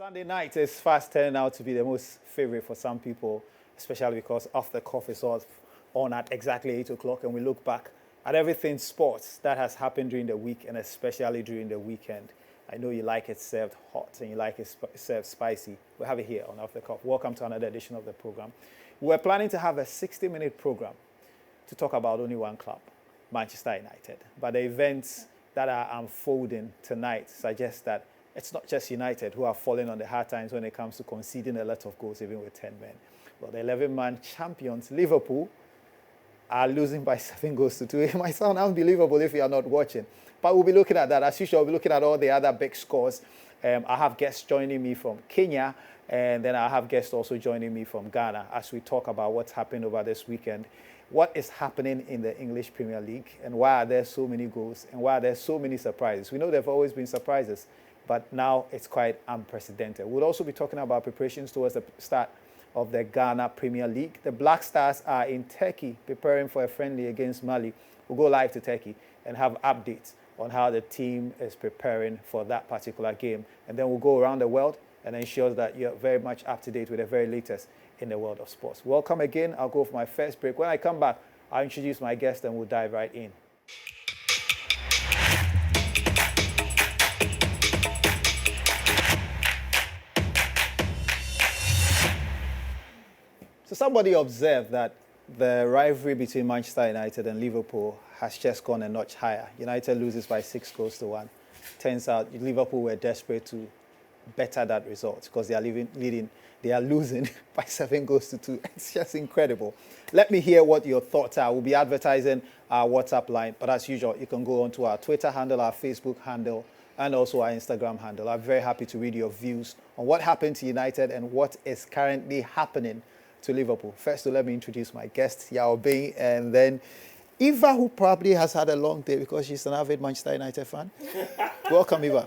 Sunday night is fast turning out to be the most favorite for some people, especially because Off the Cuff is on at exactly 8 o'clock, and we look back at everything sports that has happened during the week and especially during the weekend. I know you like it served hot and you like it served spicy. We have it here on Off the Cuff. Welcome to another edition of the program. We're planning to have a 60-minute program to talk about only one club, Manchester United. But the events that are unfolding tonight suggest that it's not just United who are falling on the hard times when it comes to conceding a lot of goals, even with 10 men. Well, the 11-man champions, Liverpool, are losing by 7 goals to 2. It might sound unbelievable if you are not watching. But we'll be looking at that. As usual, we'll be looking at all the other big scores. I have guests joining me from Kenya, and then I have guests also joining me from Ghana as we talk about what's happened over this weekend, what is happening in the English Premier League, and why are there so many goals, and why are there so many surprises. We know there have always been surprises, but now it's quite unprecedented. We'll also be talking about preparations towards the start of the Ghana Premier League. The Black Stars are in Turkey preparing for a friendly against Mali. We'll go live to Turkey and have updates on how the team is preparing for that particular game. And then we'll go around the world and ensure that you're very much up to date with the very latest in the world of sports. Welcome again. I'll go for my first break. When I come back, I'll introduce my guest and we'll dive right in. So somebody observed that the rivalry between Manchester United and Liverpool has just gone a notch higher. United loses by 6 goals to 1. Turns out Liverpool were desperate to better that result because they are losing by 7 goals to 2. It's just incredible. Let me hear what your thoughts are. We'll be advertising our WhatsApp line, but as usual, you can go onto our Twitter handle, our Facebook handle, and also our Instagram handle. I'm very happy to read your views on what happened to United and what is currently happening to Liverpool. First, let me introduce my guest, Yao Bing, and then Eva, who probably has had a long day because she's an avid Manchester United fan. Welcome, Eva.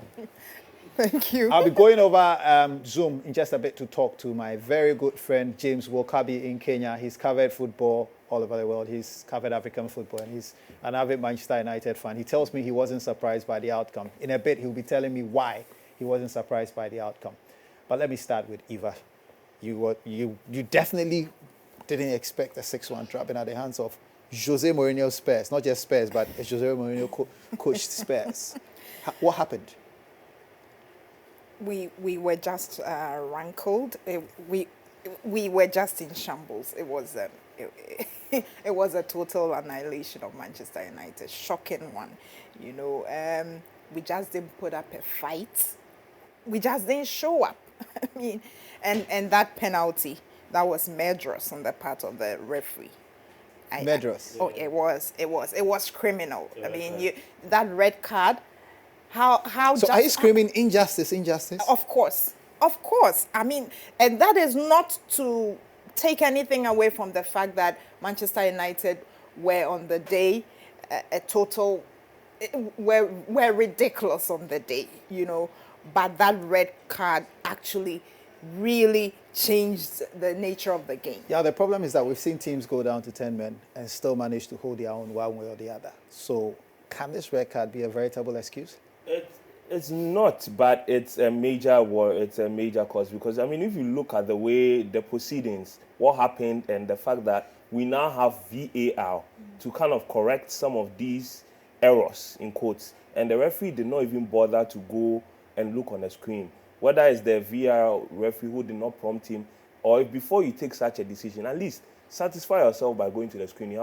Thank you. I'll be going over Zoom in just a bit to talk to my very good friend, James Wokabi in Kenya. He's covered football all over the world. He's covered African football, and he's an avid Manchester United fan. He tells me he wasn't surprised by the outcome. In a bit, he'll be telling me why he wasn't surprised by the outcome. But let me start with Eva. You definitely didn't expect a 6-1 dropping at the hands of Jose Mourinho's Spurs. Not just Spurs, but Jose Mourinho coached Spurs. What happened? We were just rankled. We were just in shambles. It was a total annihilation of Manchester United. Shocking one. You know, we just didn't put up a fight. We just didn't show up. I mean, and that penalty, that was murderous on the part of the referee. Murderous? It was criminal. Yeah, I mean, that red card, how So are you screaming injustice? Of course. I mean, and that is not to take anything away from the fact that Manchester United were on the day were ridiculous on the day, you know. But that red card actually really changed the nature of the game. Yeah, the problem is that we've seen teams go down to 10 men and still manage to hold their own one way or the other. So can this red card be a veritable excuse? It's not, but it's a major cause because, I mean, if you look at the way the proceedings, what happened and the fact that we now have VAR to kind of correct some of these errors, in quotes, and the referee did not even bother to go and look on the screen, whether it's the VAR referee who did not prompt him, or if before you take such a decision, at least satisfy yourself by going to the screen.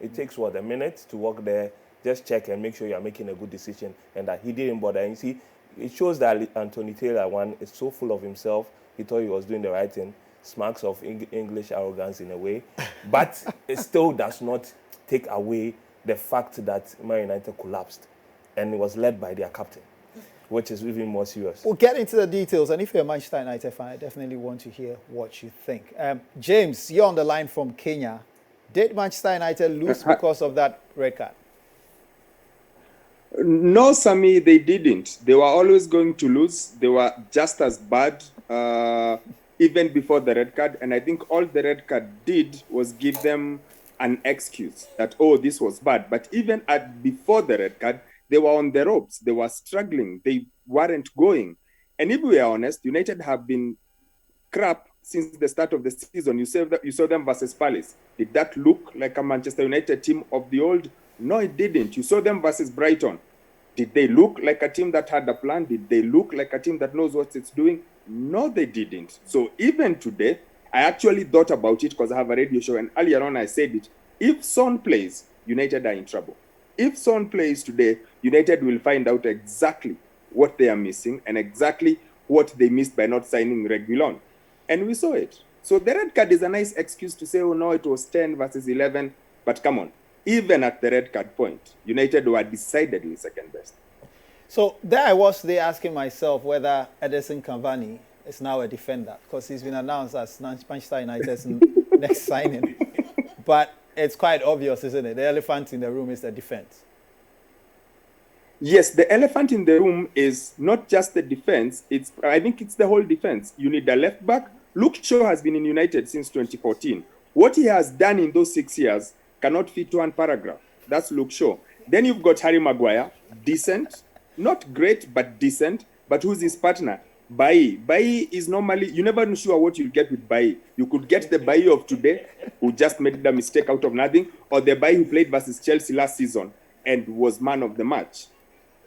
It takes a minute to walk there, just check and make sure you're making a good decision, and that he didn't bother. And you see, it shows that Anthony Taylor, one, is so full of himself, he thought he was doing the right thing, smacks of English arrogance in a way, but it still does not take away the fact that Man United collapsed, and it was led by their captain, which is even more serious. We'll get into the details, and if you're a Manchester United fan, I definitely want to hear what you think. James, you're on the line from Kenya. Did Manchester United lose because of that red card? No, Sammy, they didn't. They were always going to lose. They were just as bad even before the red card. And I think all the red card did was give them an excuse that, oh, this was bad. But even before the red card, they were on the ropes. They were struggling. They weren't going. And if we are honest, United have been crap since the start of the season. You saw them versus Palace. Did that look like a Manchester United team of the old? No, it didn't. You saw them versus Brighton. Did they look like a team that had a plan? Did they look like a team that knows what it's doing? No, they didn't. So even today, I actually thought about it because I have a radio show, and earlier on I said it. If Son plays, United are in trouble. If Son plays today, United will find out exactly what they are missing and exactly what they missed by not signing Reguilon. And we saw it. So the red card is a nice excuse to say, oh no, it was 10 versus 11. But come on, even at the red card point, United were decidedly second best. So there I was today asking myself whether Edinson Cavani is now a defender, because he's been announced as Manchester United's next signing. But it's quite obvious, isn't it? The elephant in the room is the defense. Yes, the elephant in the room is not just the defense. I think it's the whole defense. You need a left back. Luke Shaw has been in United since 2014. What he has done in those 6 years cannot fit one paragraph. That's Luke Shaw. Then you've got Harry Maguire, decent, not great, but decent. But who's his partner? Bailly. Bailly is normally, you never know sure what you'll get with Bailly. You could get the Bailly of today, who just made the mistake out of nothing, or the Bailly who played versus Chelsea last season and was man of the match.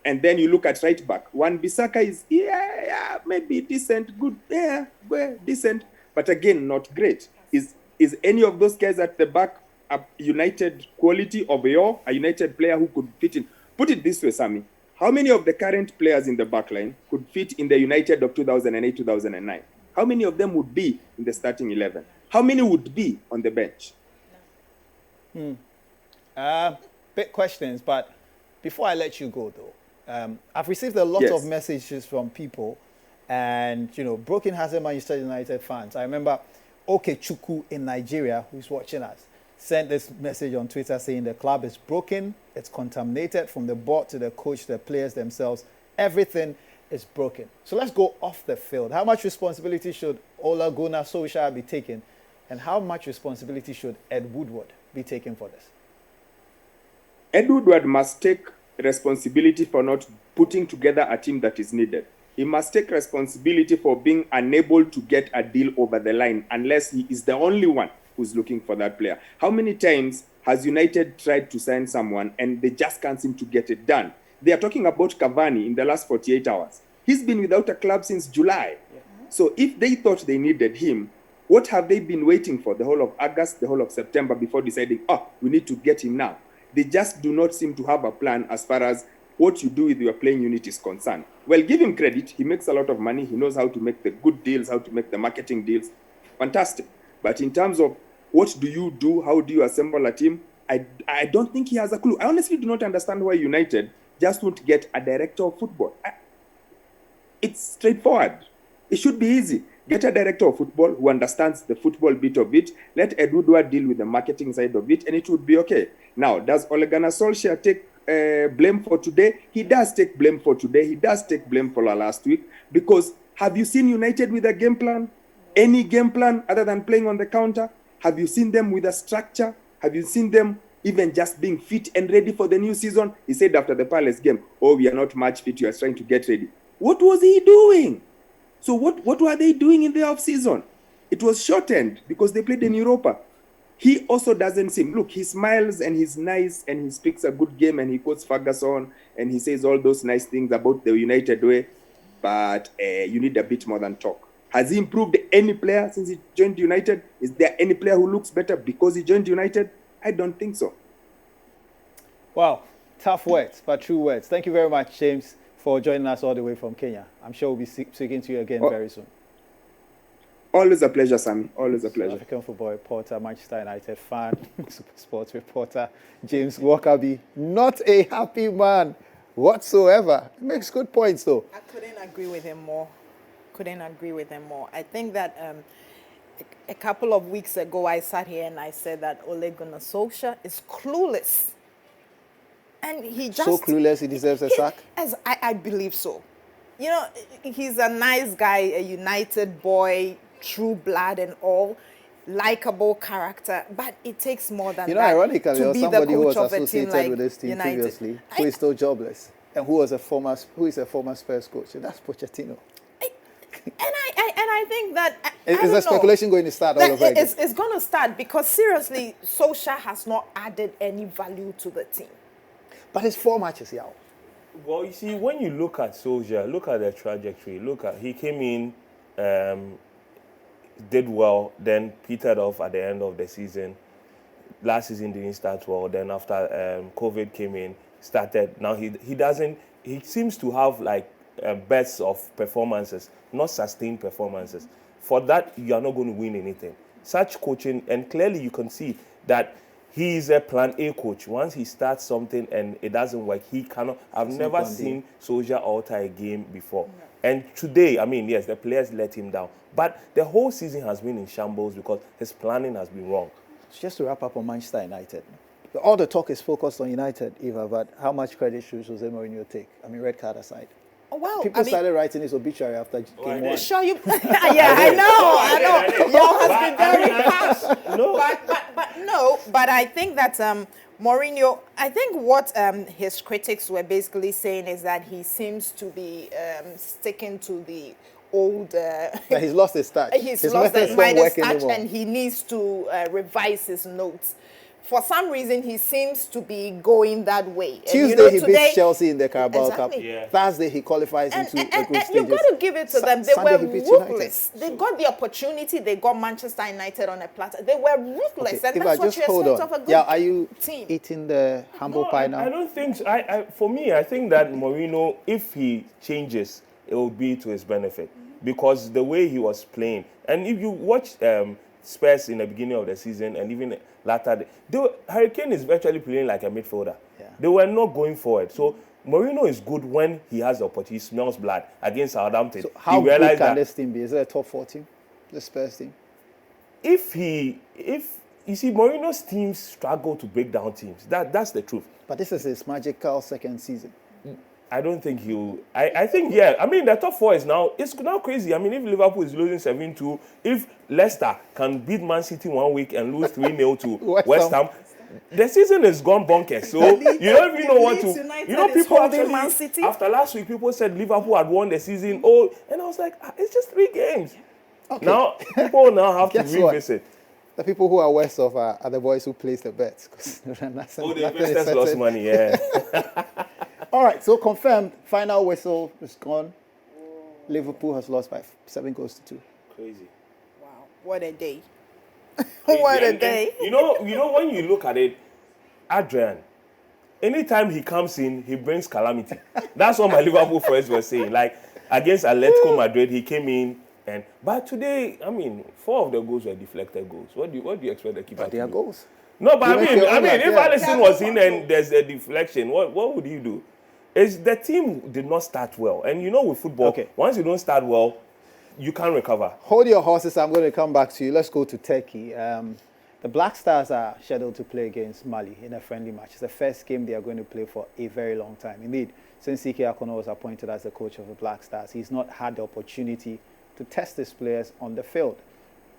And then you look at right back. Wan-Bissaka is, maybe decent, good, decent, but again, not great. Is any of those guys at the back a United quality of a United player who could fit in? Put it this way, Sammy. How many of the current players in the back line could fit in the United of 2008, 2009? How many of them would be in the starting 11? How many would be on the bench? Big questions, but before I let you go, though, I've received a lot of messages from people, and, broken-hearted Manchester United fans. I remember Okechukwu in Nigeria, who's watching us, sent this message on Twitter saying the club is broken, it's contaminated from the board to the coach, to the players themselves. Everything is broken. So let's go off the field. How much responsibility should Ole Gunnar Solskjaer be taking, and how much responsibility should Ed Woodward be taking for this? Ed Woodward must take responsibility for not putting together a team that is needed. He must take responsibility for being unable to get a deal over the line unless he is the only one who's looking for that player. How many times has United tried to sign someone and they just can't seem to get it done? They are talking about Cavani in the last 48 hours. He's been without a club since July. So if they thought they needed him, what have they been waiting for the whole of August, the whole of September before deciding, we need to get him now? They just do not seem to have a plan as far as what you do with your playing unit is concerned. Well, give him credit. He makes a lot of money. He knows how to make the good deals, how to make the marketing deals. Fantastic. But in terms of what do you do, how do you assemble a team, I don't think he has a clue. I honestly do not understand why United just won't get a director of football. It's straightforward. It should be easy. Get a director of football who understands the football bit of it. Let Ed Woodward deal with the marketing side of it, and it would be okay. Now, does Ole Gunnar Solskjaer take blame for today? He does take blame for today. He does take blame for last week. Because have you seen United with a game plan? Any game plan other than playing on the counter? Have you seen them with a structure? Have you seen them even just being fit and ready for the new season? He said after the Palace game, we are not match fit. You are trying to get ready. What was he doing? So what were they doing in the off-season? It was shortened because they played in Europa. He also doesn't seem, look, he smiles and he's nice and he speaks a good game and he quotes Ferguson and he says all those nice things about the United way, but you need a bit more than talk. Has he improved any player since he joined United? Is there any player who looks better because he joined United? I don't think so. Wow, tough words, but true words. Thank you very much, James, for joining us all the way from Kenya. I'm sure we'll be speaking to you again very soon. Always a pleasure, Sammy. Always a pleasure. African football reporter, Manchester United fan, Super Sports reporter, James Walkerby. Not a happy man whatsoever. He makes good points, though. I couldn't agree with him more. I think that a couple of weeks ago, I sat here and I said that Ole Gunnar Solskjaer is clueless. And he just... So clueless he deserves a sack? As I believe so. He's a nice guy, a United boy, true blood and all, likable character, but it takes more than that. Ironically, to there was be somebody the who coach was of a team associated like with this team United. previously, who is still jobless, and who is a former Spurs coach, and that's Pochettino. I think that I Is don't the know. speculation going to start all That over again? it's going to start because seriously, Solskjaer has not added any value to the team. But it's 4 matches, yeah. Well, you see, when you look at Solskjaer, look at the trajectory. He came in, did well, then petered off at the end of the season. Last season didn't start well. Then after COVID came in, started. Now he seems to have like bursts of performances, not sustained performances. For that, you are not going to win anything. Such coaching, and clearly you can see that he is a plan A coach. Once he starts something and it doesn't work, he cannot. I've never seen Solskjaer alter a game before. No. And today, I mean, yes, the players let him down. But the whole season has been in shambles because his planning has been wrong. Just to wrap up on Manchester United. All the talk is focused on United, Eva, but how much credit should Jose Mourinho take? I mean, red card aside. Well, People started writing his obituary after game one. Sure, you. Yeah, I know. Y'all has been very harsh. No. But I think that Mourinho. I think what his critics were basically saying is that he seems to be sticking to the old. He's lost his touch. He's lost his touch, and he needs to revise his notes. For some reason, he seems to be going that way. Tuesday, he beats Chelsea in the Carabao Cup. Yeah. Thursday, he qualifies into a group stages. You've got to give it to them. They Sunday, were ruthless. They got the opportunity. They got Manchester United on a platter. They were ruthless, and that's what you expect of a good team. Are you eating the humble pie now? I don't think so. For me, I think that Mourinho, if he changes, it will be to his benefit. Because the way he was playing, and if you watch Spurs in the beginning of the season and even later, Harry Kane is virtually playing like a midfielder. Yeah. They were not going forward. So Mourinho is good when he has the opportunity. He smells blood against Southampton. So how good can this team be? Is it a top 4 team, the Spurs team? If you see, Mourinho's teams struggle to break down teams. That's the truth. But this is his magical second season. I don't think he'll. I think, yeah. I mean, the top 4 is now. It's now crazy. I mean, if Liverpool is losing 7-2, if Leicester can beat Man City 1 week and lose 3-0 to West Ham, the season is gone bonkers. So you don't even know what to. You know, people actually. Man City. After last week, people said Liverpool had won the season. Oh, and I was like, it's just 3 games. Okay. Now people have to revisit. The people who are worse off are the boys who place the bets. The investors lost money. Yeah. All right, so confirmed, final whistle is gone. Liverpool has lost by 7-2. Crazy. Wow, what a day. What a day. And, you know, when you look at it, Adrian, anytime he comes in, he brings calamity. That's what my Liverpool friends were saying. Like, against Atletico Madrid, he came in, but today, I mean, 4 of the goals were deflected goals. What do you expect the keeper to do? They are goals. No, but I mean, if Alisson was in and there's a deflection, what would you do? The team did not start well. And you know with football, once you don't start well, you can't recover. Hold your horses. I'm going to come back to you. Let's go to Turkey. The Black Stars are scheduled to play against Mali in a friendly match. It's the first game they are going to play for a very long time. Indeed, since Ike Akono was appointed as the coach of the Black Stars, he's not had the opportunity to test his players on the field.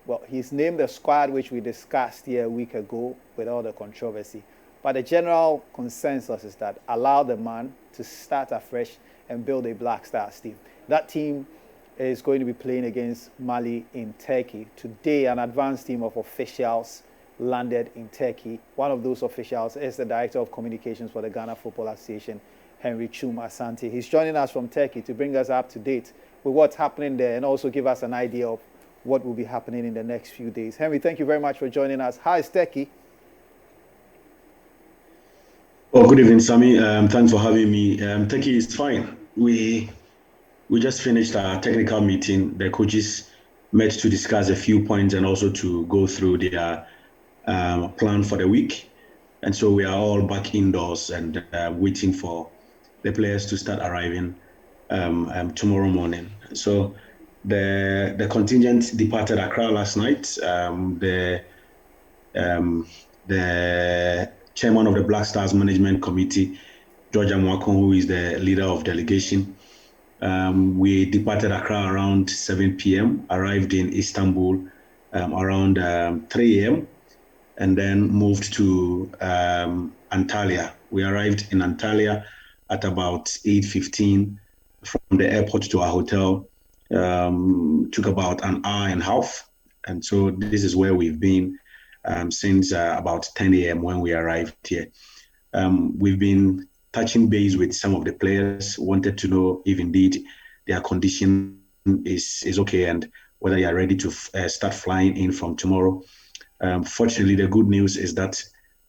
Well, he's named the squad which we discussed here a week ago with all the controversy. But the general consensus is that allow the man to start afresh and build a Black Stars team. That team is going to be playing against Mali in Turkey. Today, an advanced team of officials landed in Turkey. One of those officials is the Director of Communications for the Ghana Football Association, Henry Chum Asante. He's joining us from Turkey to bring us up to date with what's happening there and also give us an idea of what will be happening in the next few days. Henry, thank you very much for joining us. How is Turkey? Oh, good evening, Sammy. Thanks for having me. Turkey is fine. We just finished our technical meeting. The coaches met to discuss a few points and also to go through their plan for the week. And so we are all back indoors and waiting for the players to start arriving tomorrow morning. So the contingent departed Accra last night. The chairman of the Black Stars Management Committee, George Amwakon, who is the leader of delegation, we departed Accra around 7 p.m., arrived in Istanbul around 3 a.m., and then moved to Antalya. We arrived in Antalya at about 8:15 from the airport to our hotel, took about an hour and a half. And so this is where we've been since about 10 a.m. when we arrived here. We've been touching base with some of the players, wanted to know if indeed their condition is okay and whether they are ready to start flying in from tomorrow. Fortunately, the good news is that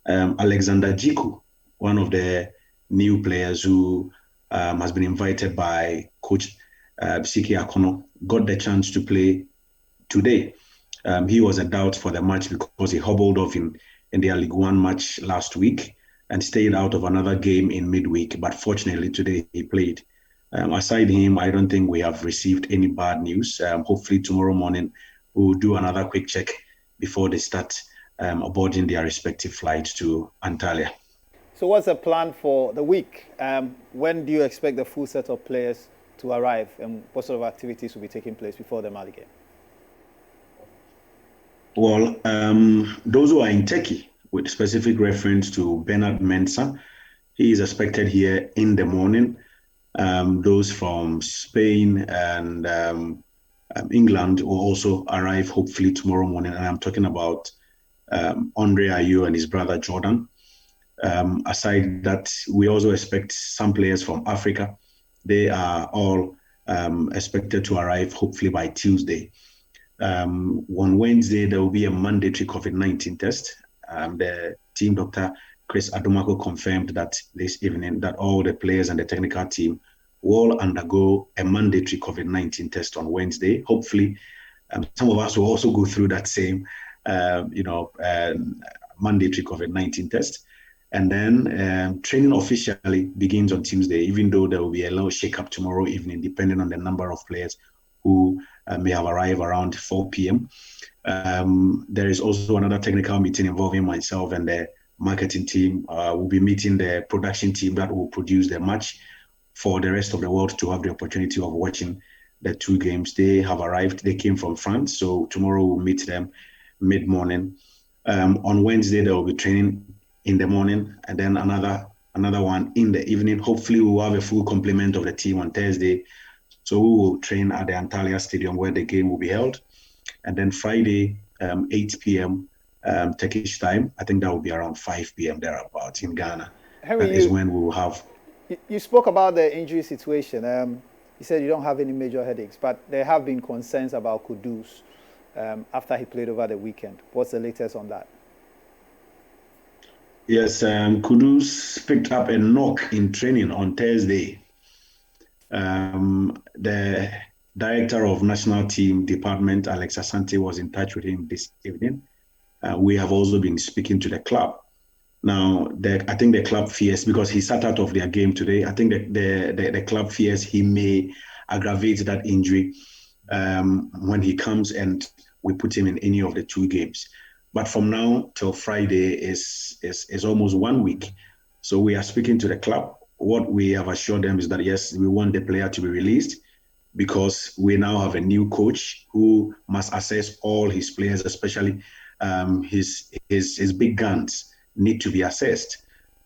Alexander Jiku, one of the new players who has been invited by Coach Siki Akono, got the chance to play today. He was a doubt for the match because he hobbled off in their League One match last week and stayed out of another game in midweek. But fortunately, today he played. Aside him, I don't think we have received any bad news. Hopefully, tomorrow morning we'll do another quick check before they start boarding their respective flights to Antalya. So what's the plan for the week? When do you expect the full set of players to arrive, and what sort of activities will be taking place before the Mali game? Well, those who are in Turkey, with specific reference to Bernard Mensah, he is expected here in the morning. Those from Spain and England will also arrive hopefully tomorrow morning. And I'm talking about Andre Ayew and his brother Jordan. Aside that, we also expect some players from Africa. They are all expected to arrive hopefully by Tuesday. On Wednesday, there will be a mandatory COVID-19 test. The team doctor, Chris Adomako, confirmed that this evening that all the players and the technical team will undergo a mandatory COVID-19 test on Wednesday. Hopefully, some of us will also go through that same, mandatory COVID-19 test. And then training officially begins on Tuesday, even though there will be a little shake-up tomorrow evening, depending on the number of players who may have arrived around 4 p.m. There is also another technical meeting involving myself and the marketing team. We'll be meeting the production team that will produce the match for the rest of the world to have the opportunity of watching the two games. They have arrived. They came from France. So tomorrow we'll meet them mid-morning. On Wednesday, there will be training in the morning and then another one in the evening. Hopefully we'll have a full complement of the team on Thursday. So we will train at the Antalya Stadium where the game will be held. And then Friday, 8 p.m. Turkish time, I think that will be around 5 p.m. thereabouts in Ghana. Henry, that is when we will have... You spoke about the injury situation. You said you don't have any major headaches, but there have been concerns about Kudus after he played over the weekend. What's the latest on that? Yes, Kudus picked up a knock in training on Thursday. The director of national team department, Alex Asante, was in touch with him this evening. We have also been speaking to the club. Now, I think the club fears, because he sat out of their game today, I think the club fears he may aggravate that injury when he comes and we put him in any of the two games. But from now till Friday is almost 1 week. So we are speaking to the club. What we have assured them is that, yes, we want the player to be released because we now have a new coach who must assess all his players, especially his big guns need to be assessed.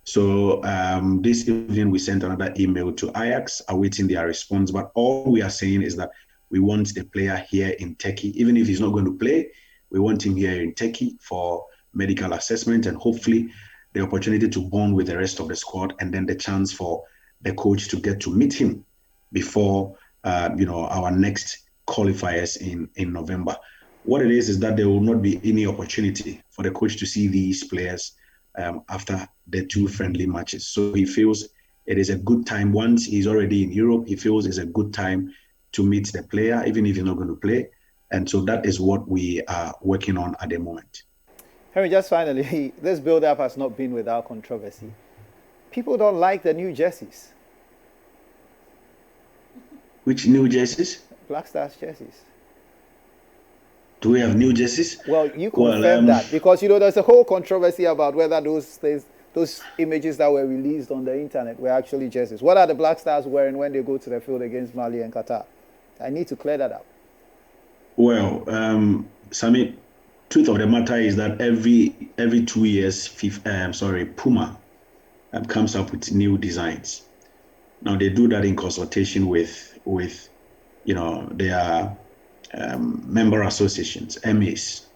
So this evening we sent another email to Ajax awaiting their response. But all we are saying is that we want the player here in Turkey, even if he's not going to play, we want him here in Turkey for medical assessment and hopefully the opportunity to bond with the rest of the squad, and then the chance for the coach to get to meet him before our next qualifiers in November. What it is that there will not be any opportunity for the coach to see these players after the two friendly matches. So he feels it is a good time. Once he's already in Europe, he feels it's a good time to meet the player, even if he's not going to play. And so that is what we are working on at the moment. Henry, just finally, this build-up has not been without controversy. People don't like the new jerseys. Which new jerseys? Black Stars jerseys. Do we have new jerseys? Well, you confirm that because, there's a whole controversy about whether those images that were released on the internet were actually jerseys. What are the Black Stars wearing when they go to the field against Mali and Qatar? I need to clear that up. Well, Sami, truth of the matter is that every 2 years, Puma comes up with new designs. Now they do that in consultation with their member associations, MAs,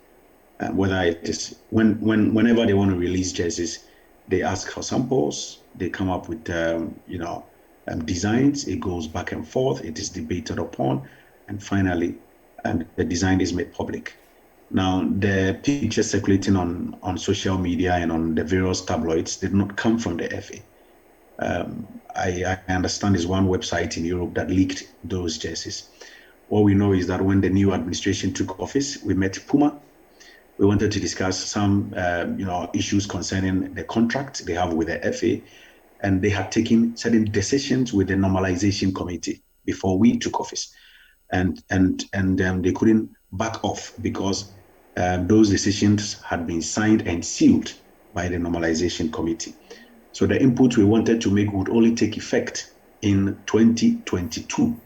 whether it is whenever they want to release jerseys, they ask for samples, they come up with designs, it goes back and forth, it is debated upon, and finally the design is made public. Now, the pictures circulating on social media and on the various tabloids did not come from the FA. I understand there's one website in Europe that leaked those jerseys. What we know is that when the new administration took office, we met Puma. We wanted to discuss some issues concerning the contract they have with the FA, and they had taken certain decisions with the normalization committee before we took office, and they couldn't back off because those decisions had been signed and sealed by the normalization committee. So the input we wanted to make would only take effect in 2022.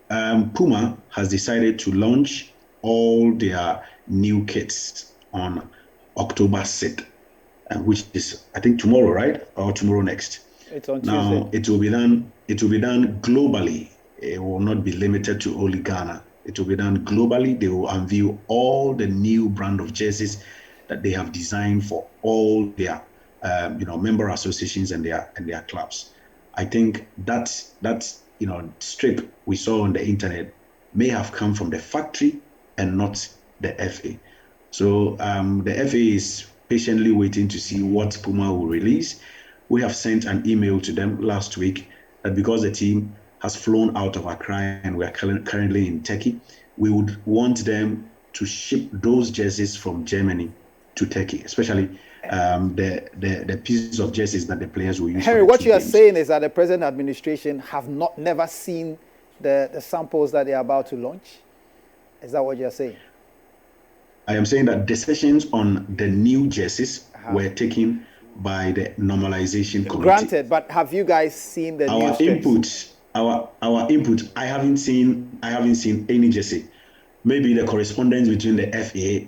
Puma has decided to launch all their new kits on October 6th, which is, I think, tomorrow, right? Or tomorrow next. It's on Tuesday. Now, it will be done globally. It will not be limited to only Ghana. It will be done globally. They will unveil all the new brand of jerseys that they have designed for all their member associations and their clubs. I think that strip we saw on the internet may have come from the factory and not the FA. So the FA is patiently waiting to see what Puma will release. We have sent an email to them last week that because the team has flown out of Accra and we are currently in Turkey, we would want them to ship those jerseys from Germany to Turkey, especially the pieces of jerseys that the players will use. Henry, what you are saying is that the present administration have never seen the samples that they are about to launch? Is that what you are saying? I am saying that decisions on the new jerseys were taken by the normalization committee. Granted, but have you guys seen the new strips? Our input, I haven't seen any jersey. Maybe the correspondence between the FA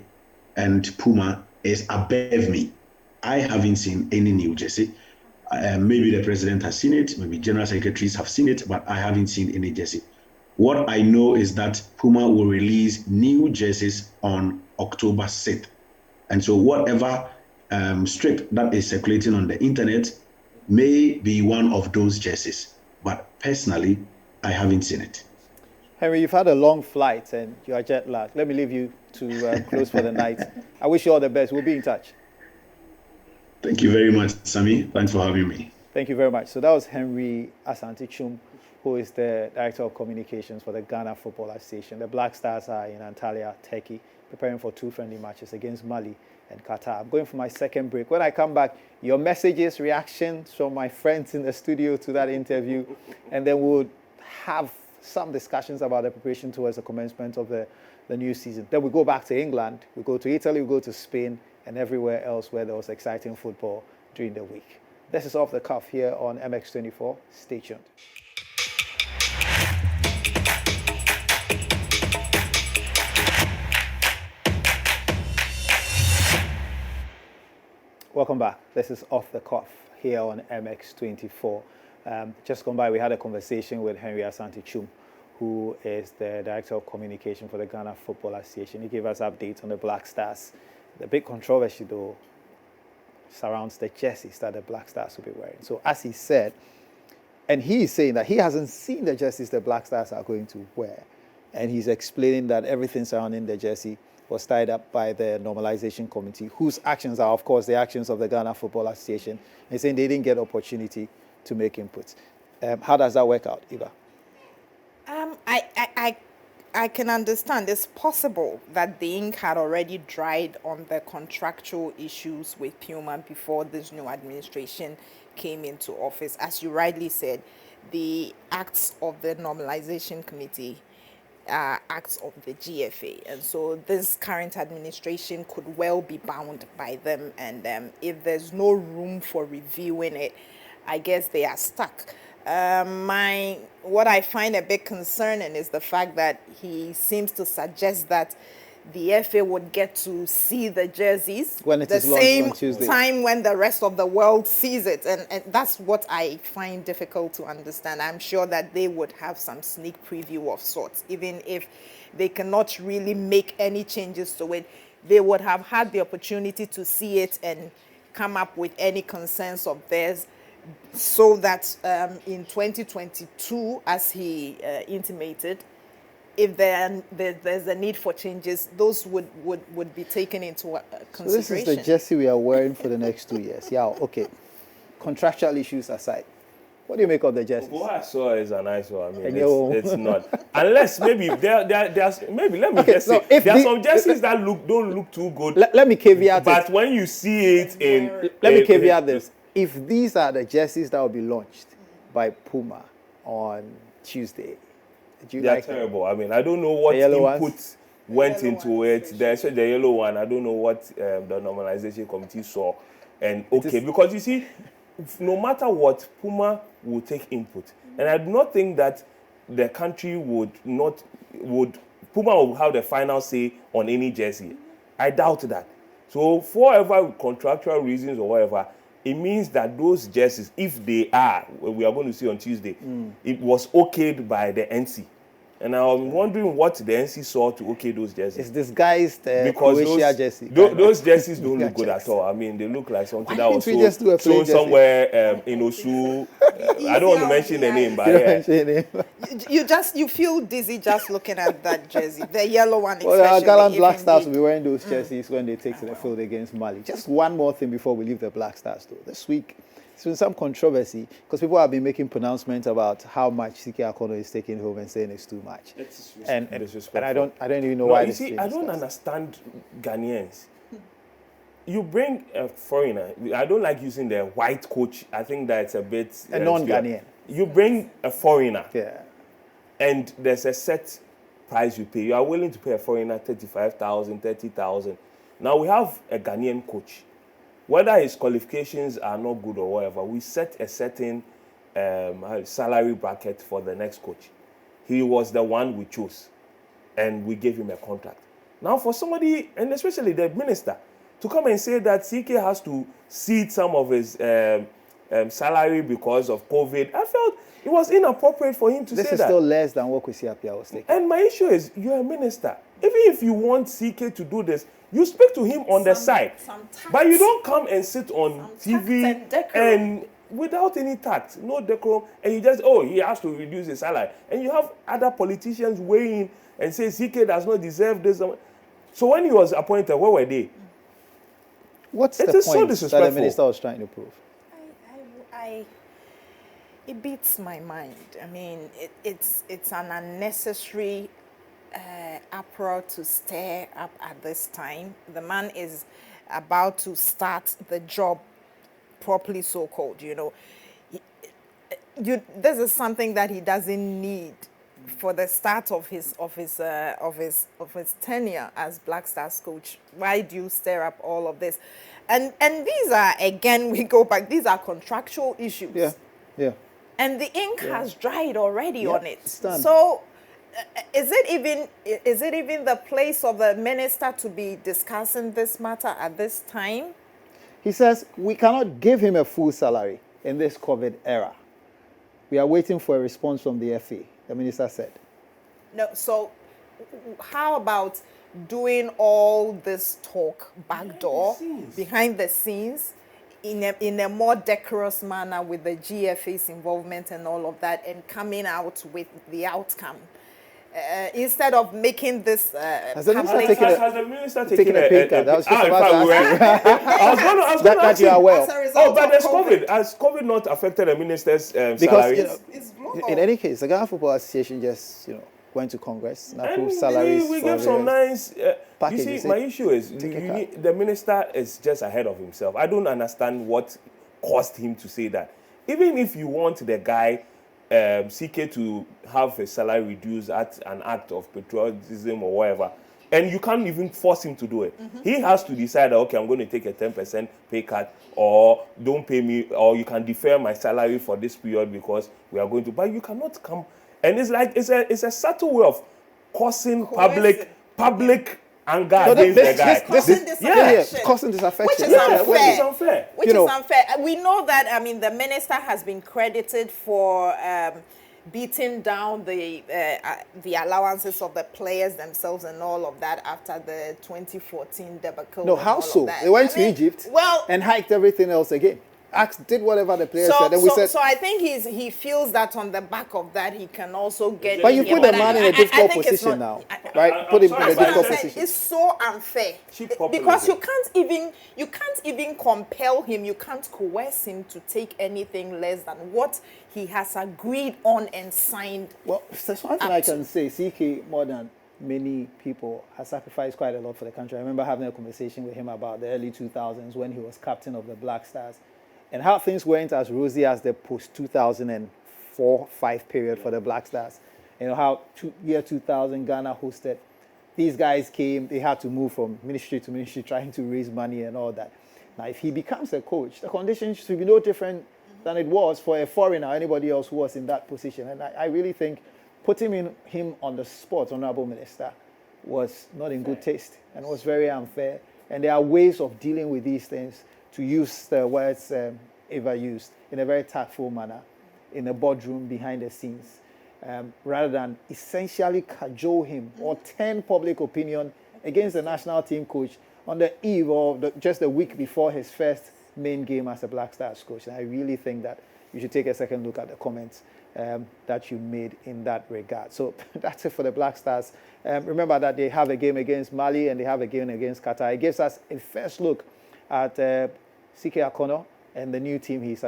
and Puma is above me. I haven't seen any new jersey. Maybe the president has seen it, maybe general secretaries have seen it, but I haven't seen any jersey. What I know is that Puma will release new jerseys on October 6th. And so whatever strip that is circulating on the internet may be one of those jerseys. But personally, I haven't seen it. Henry, you've had a long flight and you are jet lagged. Let me leave you to close for the night. I wish you all the best. We'll be in touch. Thank you very much, Sammy. Thanks for having me. Thank you very much. So that was Henry Asante Chum, who is the Director of Communications for the Ghana Football Association. The Black Stars are in Antalya, Turkey, preparing for 2 friendly matches against Mali and Qatar. I'm going for my second break. When I come back, your messages, reactions from my friends in the studio to that interview, and then we'll have some discussions about the preparation towards the commencement of the new season. Then we go back to England, we go to Italy, we go to Spain, and everywhere else where there was exciting football during the week. This is Off the Cuff here on MX24. Stay tuned. Welcome back. This is Off the Cuff here on MX24. Just gone by, we had a conversation with Henry Asante Chum, who is the Director of Communication for the Ghana Football Association. He gave us updates on the Black Stars. The big controversy, though, surrounds the jerseys that the Black Stars will be wearing. So as he said, and he is saying that he hasn't seen the jerseys the Black Stars are going to wear. And he's explaining that everything surrounding the jersey was tied up by the normalization committee, whose actions are, of course, the actions of the Ghana Football Association. He's saying they didn't get opportunity to make inputs. How does that work out, Eva? I can understand. It's possible that the ink had already dried on the contractual issues with Puma before this new administration came into office. As you rightly said, the acts of the normalization committee are acts of the GFA, and so this current administration could well be bound by them, and if there's no room for reviewing it, I guess they are stuck. What I find a bit concerning is the fact that he seems to suggest that the FA would get to see the jerseys When it the is launched on same Tuesday. time when the rest of the world sees it. And that's what I find difficult to understand. I'm sure that they would have some sneak preview of sorts, even if they cannot really make any changes to it. They would have had the opportunity to see it and come up with any concerns of theirs, so that in 2022, as he intimated, if there's a need for changes, those would be taken into So this consideration. is the jersey we are wearing for the next 2 years. Yeah, okay. Contractual issues aside, what do you make of the jerseys? What I saw is a nice one. I mean, Yo. it's not. Unless maybe there's maybe let me Okay, just so say if there are the- some jerseys that don't look too good. Let me caveat But it. when you see it in, Let me in- caveat this. If these are the jerseys that will be launched by Puma on Tuesday, do you They are like them? terrible. I mean, I don't know what The yellow input ones? went into it. There's the yellow one. I don't know what the normalization committee saw. And okay, because you see, no matter what, Puma will take input. And I do not think that the country would Puma will have the final say on any jersey. I doubt that. So for whatever contractual reasons or whatever, it means that those jerseys, if they are, we are going to see on Tuesday, it was okayed by the NC. And I'm wondering what the NC saw to okay those jerseys. It's disguised Because Croatia jersey. those jerseys don't look good Yeah, at all. I mean, they look like something Why that was didn't we just do a plain sold jersey? somewhere in Osu. I don't want to mention the name, but You don't yeah. mention it. You feel dizzy just looking at that jersey, the yellow one. Well, our especially, gallant if Black Stars will indeed. be wearing those jerseys when they take to the field against Mali. Just one more thing before we leave the Black Stars, though. This week, there's been some controversy because people have been making pronouncements about how much CK Akono is taking home and saying it's too much. And I don't even know No, why. you this see, thing I is don't discussed. understand Ghanaians. You bring a foreigner. I don't like using the white coach. I think that's a bit A non-Ghanaian. You bring a foreigner, Yeah. and there's a set price you pay. You are willing to pay a foreigner 35,000, 30,000. Now we have a Ghanaian coach. Whether his qualifications are not good or whatever, we set a certain salary bracket for the next coach. He was the one we chose, and we gave him a contract. Now for somebody, and especially the minister, to come and say that CK has to cede some of his salary because of COVID, I felt it was inappropriate for him to This say is that. still less than what Kwesi Appiah was taking. And my issue is, you're a minister. Even if you want CK to do this, you speak to him on the side. some tact. But you don't come and sit on TV and decorum. and without any tact, no decorum, and you just, oh, he has to reduce his salary. And you have other politicians weighing and say CK does not deserve this. So when he was appointed, where were they? What's It the is so point that the disrespectful. minister was trying to prove? It beats my mind. I mean, it's an unnecessary uproar to stir up at this time. The man is about to start the job properly, so-called. This is something that he doesn't need for the start of his tenure as Black Stars coach. Why do you stir up all of this? And these are, again, we go back. These are contractual issues. Yeah, yeah. And the ink has dried already on it. it's done. So, is it even the place of the minister to be discussing this matter at this time? He says we cannot give him a full salary in this COVID era. We are waiting for a response from the FA, the minister said. No. So, how about doing all this talk backdoor, behind the scenes, in a more decorous manner with the GFA's involvement and all of that, and coming out with the outcome instead of making this Has the minister public- taken Has the minister taking a pay cut? I was just in about fact, to ask you. I was going to that ask you are him. aware As of. a result Oh, but of there's COVID. Has COVID not affected the minister's Because salary? It's global. in any case, the Ghana Football Association just went to Congress and approved And salaries. we for gave some various- nice. You packages. see, my issue is Take a cut. the minister is just ahead of himself. I don't understand what caused him to say that. Even if you want the guy CK to have his salary reduced at an act of patriotism or whatever, and you can't even force him to do it. He has to decide, okay, I'm going to take a 10% pay cut, or don't pay me, or you can defer my salary for this period because we are going to. But you cannot come, and it's like it's a subtle way of causing public anger No, against the guy. causing disaffection. causing disaffection. Which is Yeah, unfair. which is unfair. Which You is know- unfair. We know that, I mean, the minister has been credited for beating down the allowances of the players themselves and all of that after the 2014 debacle. No, and how all of so? that. They went I to mean, Egypt well, and hiked everything else again. Did whatever the players said, and we said. so I think he feels that on the back of that he can also get. But you yeah, put the but man in I a difficult think it's position not- now, right? Put him in a sorry, That's what difficult I'm saying. position. It's so unfair Cheap populism. because you can't even compel him. You can't coerce him to take anything less than what he has agreed on and signed. Well, there's one thing I can say. CK, more than many people, has sacrificed quite a lot for the country. I remember having a conversation with him about the early 2000s when he was captain of the Black Stars and how things weren't as rosy as the post-2004-5 period for the Black Stars. You know, how year 2000 Ghana hosted. These guys came, they had to move from ministry to ministry trying to raise money and all that. Now, if he becomes a coach, the conditions should be no different than it was for a foreigner or anybody else who was in that position. And I really think putting him on the spot, Honorable Minister, was not in good taste and was very unfair. And there are ways of dealing with these things, to use the words Eva used, in a very tactful manner, in a boardroom behind the scenes, rather than essentially cajole him or turn public opinion against the national team coach on the eve of just a week before his first main game as a Black Stars coach. And I really think that you should take a second look at the comments that you made in that regard. So that's it for the Black Stars. Remember that they have a game against Mali and they have a game against Qatar. It gives us a first look at CK Akono and the new team he's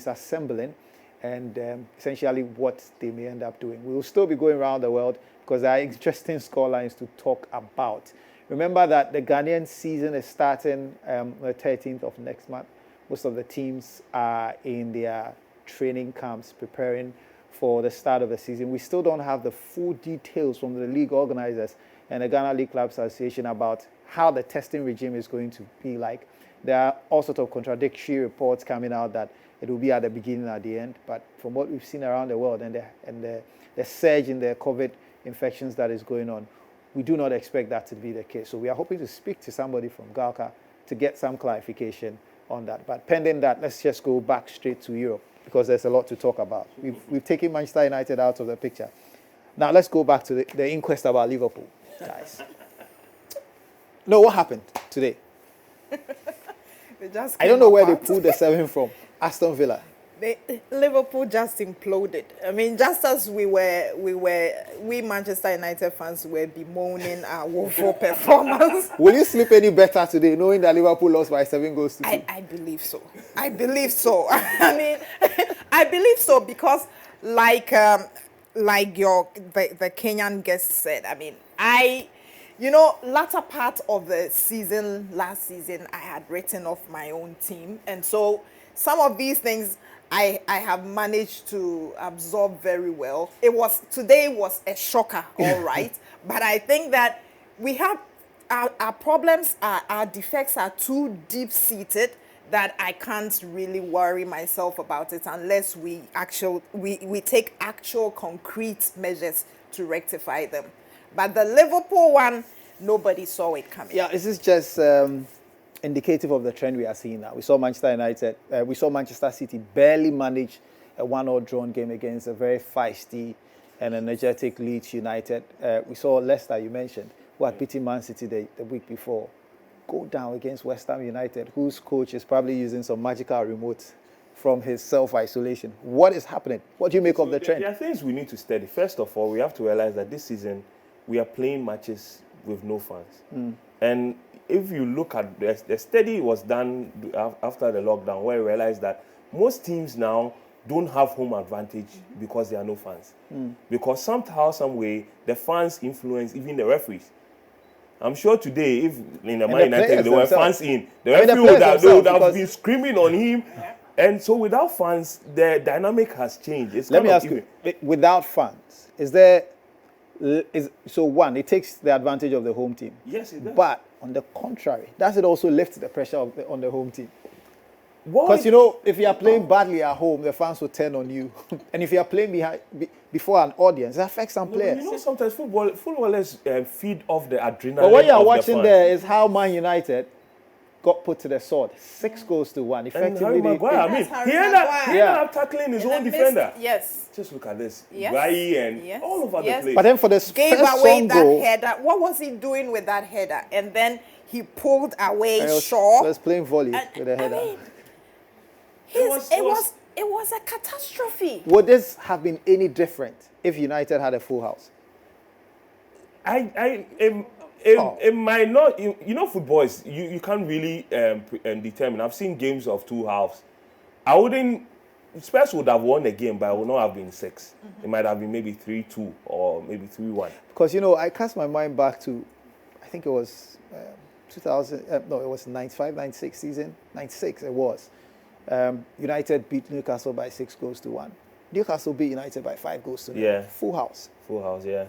assembling, and essentially what they may end up doing. We will still be going around the world because there are interesting scorelines to talk about. Remember that the Ghanaian season is starting the 13th of next month. Most of the teams are in their training camps preparing for the start of the season. We still don't have the full details from the league organizers and the Ghana League Club Association about how the testing regime is going to be like. There are all sorts of contradictory reports coming out that it will be at the beginning and at the end. But from what we've seen around the world and the surge in the COVID infections that is going on, we do not expect that to be the case. So we are hoping to speak to somebody from GALCA to get some clarification on that. But pending that, let's just go back straight to Europe because there's a lot to talk about. We've taken Manchester United out of the picture. Now let's go back to the inquest about Liverpool, guys. No, what happened today? I don't know where they pulled the 7 from. Aston Villa. Liverpool just imploded. I mean, just as we Manchester United fans were bemoaning our woeful performance. Will you sleep any better today, knowing that Liverpool lost by 7 goals to 2? I believe so. I believe so. I mean, I believe so because, like the Kenyan guest said, I mean, latter part of the season, last season, I had written off my own team. And so some of these things I have managed to absorb very well. Today was a shocker, all right. But I think that we have our problems, our defects are too deep-seated that I can't really worry myself about it unless we take actual concrete measures to rectify them. But the Liverpool one, nobody saw it coming. Yeah, this is just indicative of the trend we are seeing now. We saw Manchester United, we saw Manchester City barely manage a 1-1 drawn game against a very feisty and energetic Leeds United. We saw Leicester, you mentioned, who had beaten Man City the week before, go down against West Ham United, whose coach is probably using some magical remotes from his self-isolation. What is happening? What do you make of the trend? There are things we need to study. First of all, we have to realize that this season we are playing matches with no fans. And if you look at the study was done after the lockdown, where we realized that most teams now don't have home advantage because there are no fans. Because somehow, some way, the fans influence even the referees. I'm sure today, if in the Man United there were fans in, the referee would have been screaming on him. And so without fans, the dynamic has changed. Let me ask you, without fans, one, it takes the advantage of the home team. Yes, it does. But on the contrary, does it also lift the pressure on the home team? Because, you know, if you are playing badly at home, the fans will turn on you. And if you are playing before an audience, it affects some players. You know, sometimes footballers feed off the adrenaline. But what you are of watching the there is how Man United got put to the sword. 6 goals to 1. And Effectively, Harry Maguire, I mean, Yes, Harry he ended up Maguire. tackling his In own the defender. midst- Yes. Just look at this. Yes. Guy and Yes. all over Yes. the place. but then for the Gave first away strong that goal, header. What was he doing with that header? And then he pulled away he Shaw. was playing volley And- with the header. I mean, was- it was a catastrophe. Would this have been any different if United had a full house? It might not. You know, football is you can't really determine. I've seen games of 2 halves. I wouldn't. Spurs would have won the game, but it would not have been 6. It might have been maybe 3-2 or maybe 3-1. Because, you know, I cast my mind back to, I think it was 2000, no, it was 95, 96 season. 96 it was. United beat Newcastle by 6 goals to 1. Newcastle beat United by 5 goals to 0. Yeah. Full house. Full house, yeah.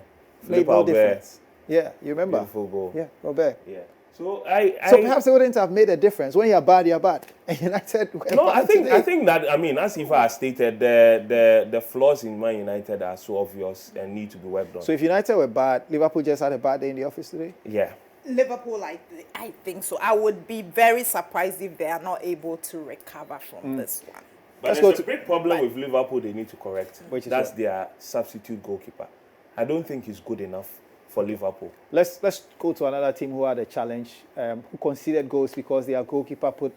Made no difference. Yeah, you remember? Beautiful goal. Yeah, Robert. Yeah. So So perhaps it wouldn't have made a difference. When you're bad, you're bad. And United went No, bad today. I think that, I mean, as Ifa has stated, the flaws in Man United are so obvious and need to be worked on. So if United were bad, Liverpool just had a bad day in the office today? Yeah. Liverpool, I think so. I would be very surprised if they are not able to recover from this one. But Let's there's go a big problem with Liverpool they need to correct. Which is That's what? their substitute goalkeeper. I don't think he's good enough for Liverpool. Let's go to another team who had a challenge, who conceded goals because their goalkeeper put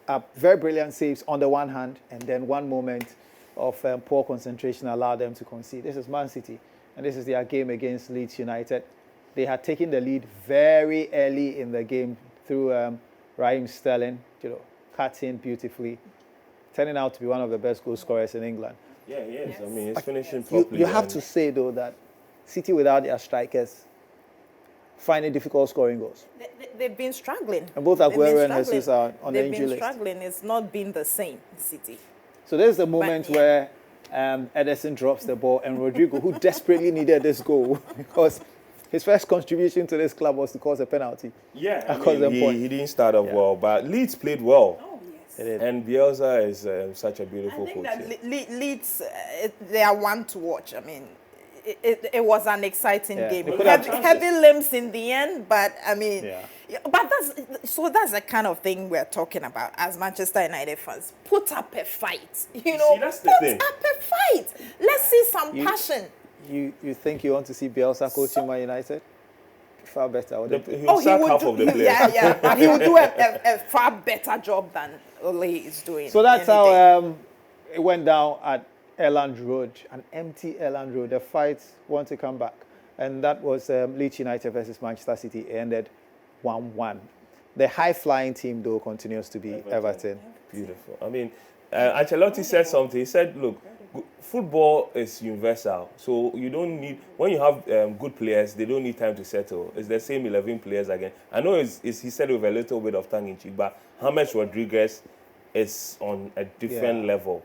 up very brilliant saves on the one hand, and then one moment of poor concentration allowed them to concede. This is Man City, and this is their game against Leeds United. They had taken the lead very early in the game through Raheem Sterling, you know, cut in beautifully, turning out to be one of the best goal scorers in England. Yeah, he is. I mean, he's finishing You, properly. you have and- to say, though, that City without their strikers find it difficult scoring goals. They've been struggling. And both They've been Aguero and struggling. Jesus are on the They've injury been list. struggling. It's not been the same, City. So there's the moment yeah. where Ederson drops the ball and Rodrigo, who desperately needed this goal because his first contribution to this club was to cause a penalty. Yeah, I Across mean, the point. he didn't start off well, but Leeds played well. Oh, yes. It is. And Bielsa is such a I beautiful think coach. that Leeds, they are one to watch. I mean, it was an exciting Yeah, game. they could have Heavy limbs in the end, but I mean, Yeah. but that's the kind of thing we're talking about as Manchester United fans. Put up a fight, you know. See, that's the put thing. up a fight. Let's see some passion. You think you want to see Bielsa coaching Man United? Far better, wouldn't it? He'll sack half of the players. Yeah, but he will do a far better job than Ole is doing. So that's any day. how it went down at Elland Road, an empty Elland Road. The fights want to come back. And that was Leeds United versus Manchester City. It ended 1-1. The high-flying team, though, continues to be Everton. Beautiful. I mean, Ancelotti said something. He said, look, football is universal. So you don't need, when you have good players, they don't need time to settle. It's the same 11 players again. I know he said it with a little bit of tongue-in-cheek, but James Rodriguez is on a different level.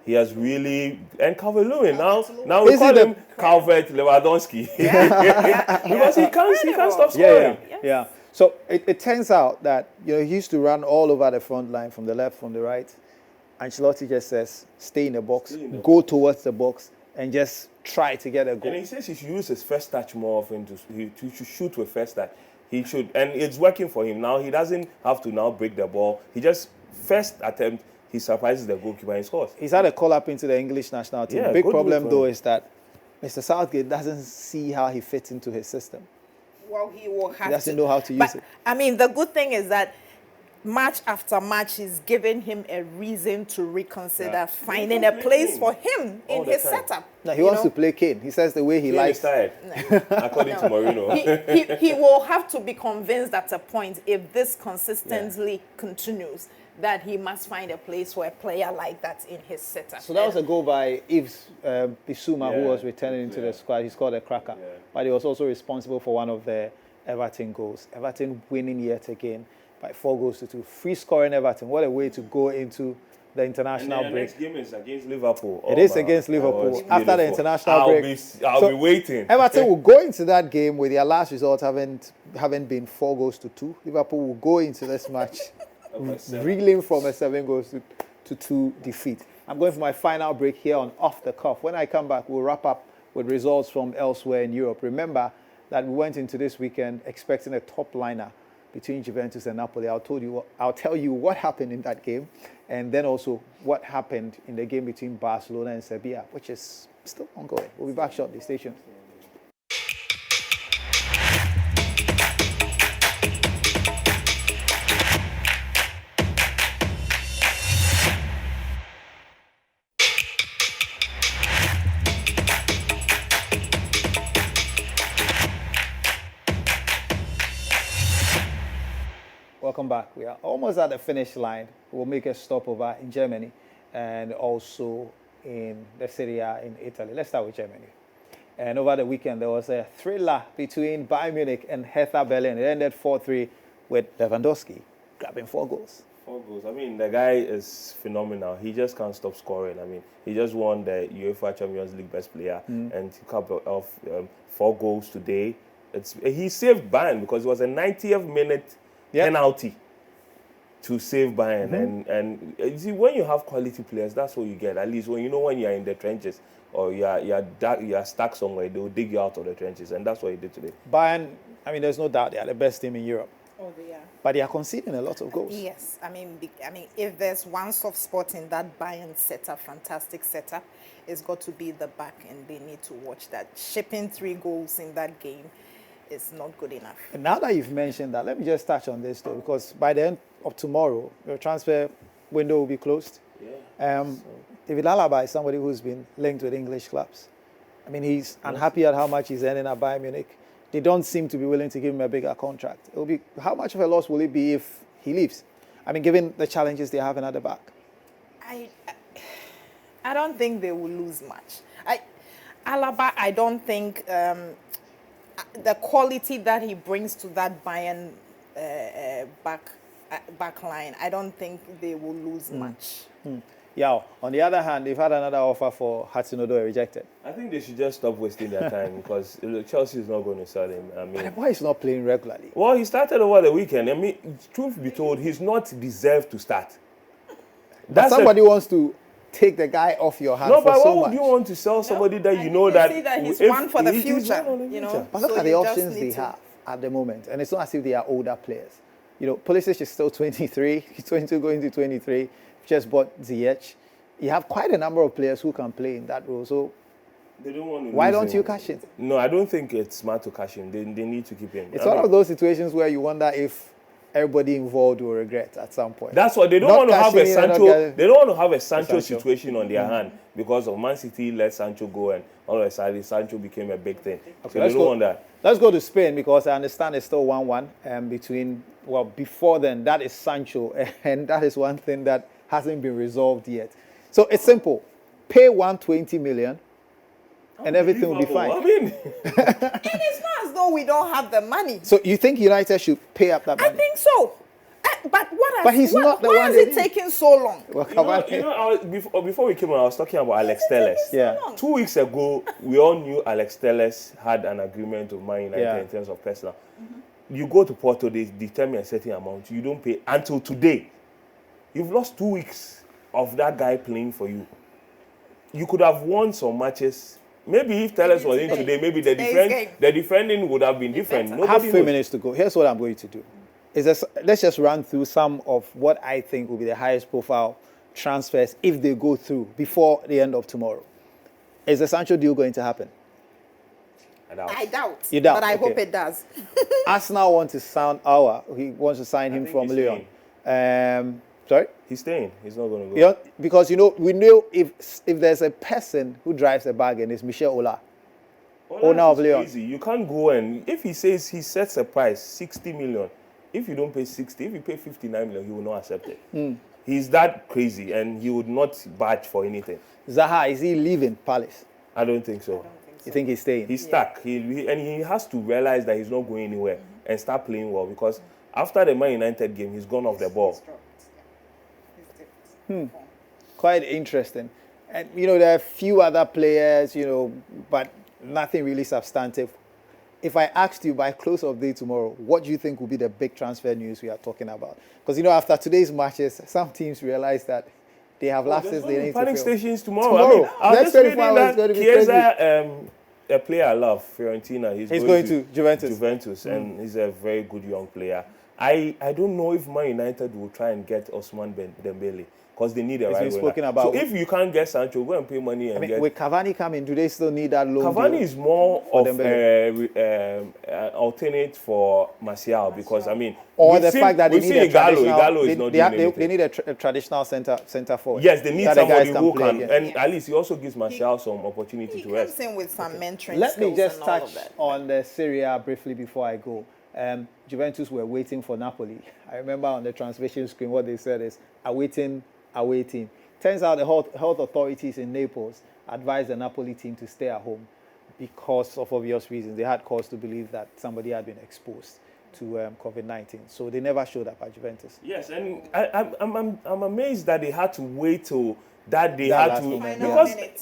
He has really, and Calvert-Lewin now we Is call he him Calvert Lewandowski because he can't stop scoring. Yeah. So it turns out that he used to run all over the front line, from the left, from the right. Ancelotti just says, stay in the box, go towards the box, and just try to get a goal. And he says he should use his first touch more often to shoot with first touch. He should, and it's working for him now. He doesn't have to now break the ball. He just first attempt. He surprises the goalkeeper and scores. He's had a call-up into the English national team. Yeah, Big good problem, move for though, him. is that Mr. Southgate doesn't see how he fits into his system. Well, he will have He doesn't to. know how to use But, it. I mean, the good thing is that match after match is giving him a reason to reconsider finding a place for him All in the his time. setup. Now, he you wants know? to play Kane. He says the way he He likes. tired, according to Mourinho. He will have to be convinced at a point, if this consistently continues, that he must find a place for a player like that in his setup. So that was a goal by Yves Bissouma, who Yeah. was returning into the squad. He scored a cracker. Yeah. But he was also responsible for one of the Everton goals. Everton winning yet again by 4-2. Free scoring Everton. What a way to go into the And international the break. next game is against Liverpool. It is against Liverpool it's after the beautiful. international break. I'll So be waiting. Everton will go into that game with their last result having been 4-2. Liverpool will go into this match reeling from a 7 goals to 2 defeat. I'm going for my final break here on Off the Cuff. When I come back, we'll wrap up with results from elsewhere in Europe. Remember that we went into this weekend expecting a top liner between Juventus and Napoli. I'll tell you what happened in that game, and then also what happened in the game between Barcelona and Sevilla, which is still ongoing. We'll be back shortly. Stay tuned. Welcome back. We are almost at the finish line. We'll make a stopover in Germany and also in the Serie A in Italy. Let's start with Germany. And over the weekend, there was a thriller between Bayern Munich and Hertha Berlin. It ended 4-3 with Lewandowski grabbing 4 goals. 4 goals. I mean, the guy is phenomenal. He just can't stop scoring. I mean, he just won the UEFA Champions League Best Player and took up of 4 goals today. He saved Bayern because it was a 90th minute penalty to save Bayern. And you see, when you have quality players, that's what you get. At least when you're in the trenches or you're stuck somewhere, they'll dig you out of the trenches. And that's what he did today. Bayern, I mean, there's no doubt they are the best team in Europe. Oh, they are. But they are conceding a lot of goals. Yes, I mean, if there's one soft spot in that Bayern setup, fantastic setup, it's got to be the back, and they need to watch that. Shipping 3 goals in that game is not good enough. And now that you've mentioned that, let me just touch on this though, because by the end of tomorrow, the transfer window will be closed. David Alaba is somebody who's been linked with English clubs. I mean, he's unhappy at how much he's earning at Bayern Munich. They don't seem to be willing to give him a bigger contract. It will be, how much of a loss will it be if he leaves? I mean, given the challenges they're having at the back. I don't think they will lose much. Alaba, I don't think the quality that he brings to that Bayern back line, I don't think they will lose much. Yeah. On the other hand, they've had another offer for Hudson-Odoi rejected. I think they should just stop wasting their time because Chelsea is not going to sell him. I mean, But the boy is not playing regularly. Well, he started over the weekend. I mean, truth be told, he's not deserved to start. But somebody wants to take the guy off your hands No, for but so why would much. you want to sell somebody that you And know you that... see that he's if one for the he's future, one on the you know. future. But look So at the you just options need they to- have at the moment. And it's not as if they are older players. You know, Pulisic is still 23. He's 22 going to 23. Just bought Ziyech. You have quite a number of players who can play in that role. So They don't want to why lose don't him. you cash in? No, I don't think it's smart to cash in. They need to keep him. It's I one mean, of those situations where you wonder if everybody involved will regret at some point. That's what they don't Not want to have a cashing in and not Sancho. getting- They don't want to have a Sancho Sancho. situation on their hand because of Man City let Sancho go and all of a sudden Sancho became a big thing. So they let's don't go. want that. Let's go to Spain because I understand it's still 1-1 before then, that is Sancho, and that is one thing that hasn't been resolved yet. So it's simple. Pay 120 million and everything will be fine. I mean, And it's not as though we don't have the money. So you think United should pay up that money? I think so. But he's not the why one is they it need. taking so long? Well, come on. before we came on, I was talking about Alex Telles. Yeah. 2 weeks ago, we all knew Alex Telles had an agreement with Man United Yeah. in terms of personal. You go to Porto, they determine a certain amount. You don't pay until today. You've lost 2 weeks of that guy playing for you. You could have won some matches. Maybe if Telles was in today, maybe the defending would have been different. I have 3 minutes to go. Here's what I'm going to do. Let's just run through some of what I think will be the highest profile transfers if they go through before the end of tomorrow. Is the Sancho deal going to happen? I doubt. You doubt, But I okay. hope it does. Arsenal want to he wants to sign him think from he's Lyon. Sorry? He's staying. He's not going to go. Yeah, because we know if there's a person who drives a bargain, it's Michel Ola. Owner of Lyon. Easy. You can't go and if he says he sets a price 60 million, if you don't pay 60, if you pay 59 million, he will not accept it. He's that crazy and he would not budge for anything. Zaha, is he leaving Palace? I don't think so. You think he's staying? He's stuck. He has to realize that he's not going anywhere and start playing well because after the Man United game, he's gone off the ball. Quite interesting. And, there are a few other players, but nothing really substantive. if I asked you by close of day tomorrow, what do you think will be the big transfer news we are talking about? Because, after today's matches, some teams realize that they have lapses they need to panic fill. stations tomorrow. I was Next just reading 24 hours is that going to be crazy. Chiesa, a player I love, Fiorentina, he's going to Juventus. And he's a very good young player. I don't know if Man United will try and get Ousmane Dembele, because they need a right winger. So if you can't get Sancho, go and pay money and get. With Cavani coming, do they still need that loan? Cavani deal is more of Dembele? an alternate for Martial, because or the fact that they need a traditional. Igalo is not doing anything. They need a traditional centre forward. Yes, they need somebody who can, against. and at least he also gives Martial some opportunity to rest. He comes in with some mentoring Let me skills just and all touch of that. on the Serie A briefly before I go. Juventus were waiting for Napoli. I remember on the transmission screen what they said is awaiting. Turns out the health authorities in Naples advised the Napoli team to stay at home because of obvious reasons. They had cause to believe that somebody had been exposed to COVID-19. So they never showed up at Juventus. Yes, and I'm amazed that they had to wait till that they That had last to moment,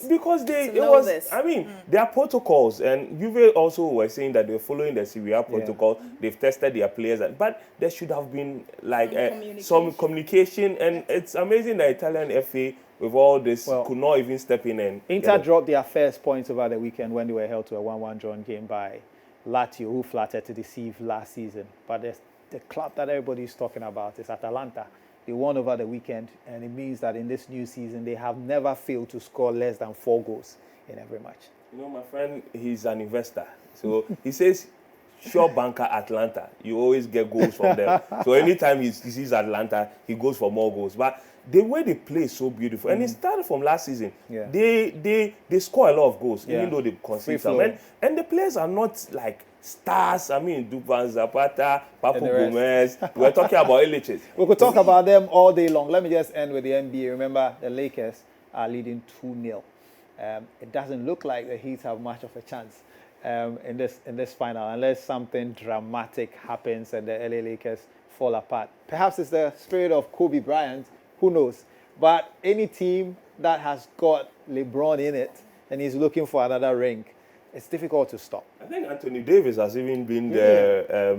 because they To it know was this. there are protocols, and Juve also were saying that they're following the Serie A protocol. They've tested their players, but there should have been like some communication, and it's amazing that Italian FA with all this could not even step in and Inter dropped their first points over the weekend when they were held to a 1-1 drawn game by Lazio, who flattered to deceive last season. But the club that everybody's talking about is Atalanta. They won over the weekend, and it means that in this new season, they have never failed to score less than 4 goals in every match. My friend, he's an investor. So he says, sure banker Atlanta, you always get goals from them. So anytime he sees Atlanta, he goes for more goals. But the way they play is so beautiful. And it started from last season. Yeah. They score a lot of goals, even though they concede some. And the players are not like stars. Dupin Zapata, Papu Gomez. We're talking about Ilicic. We could talk about them all day long. Let me just end with the NBA. Remember, the Lakers are leading 2-0. It doesn't look like the Heat have much of a chance in this final, unless something dramatic happens and the LA Lakers fall apart. Perhaps it's the spirit of Kobe Bryant. Who knows? But any team that has got LeBron in it and he's looking for another ring, it's difficult to stop. I think Anthony Davis has even been there.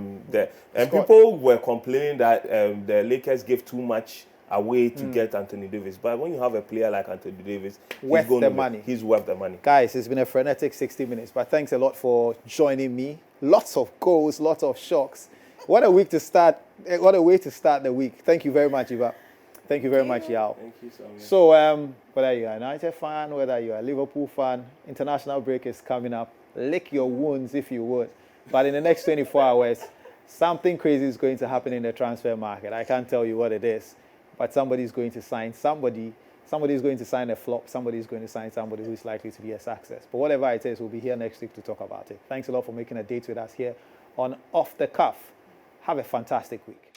And people were complaining that the Lakers gave too much away to get Anthony Davis. But when you have a player like Anthony Davis, he's worth the money. Guys, it's been a frenetic 60 minutes. But thanks a lot for joining me. Lots of goals, lots of shocks. What a week to start. What a way to start the week. Thank you very much, Eva. Thank you very much, Yao. Thank you so much. So, whether you're a United fan, whether you're a Liverpool fan, international break is coming up. Lick your wounds if you would. But in the next 24 hours, something crazy is going to happen in the transfer market. I can't tell you what it is, but somebody's going to sign somebody. Somebody's going to sign a flop. Somebody's going to sign somebody who is likely to be a success. But whatever it is, we'll be here next week to talk about it. Thanks a lot for making a date with us here on Off the Cuff. Have a fantastic week.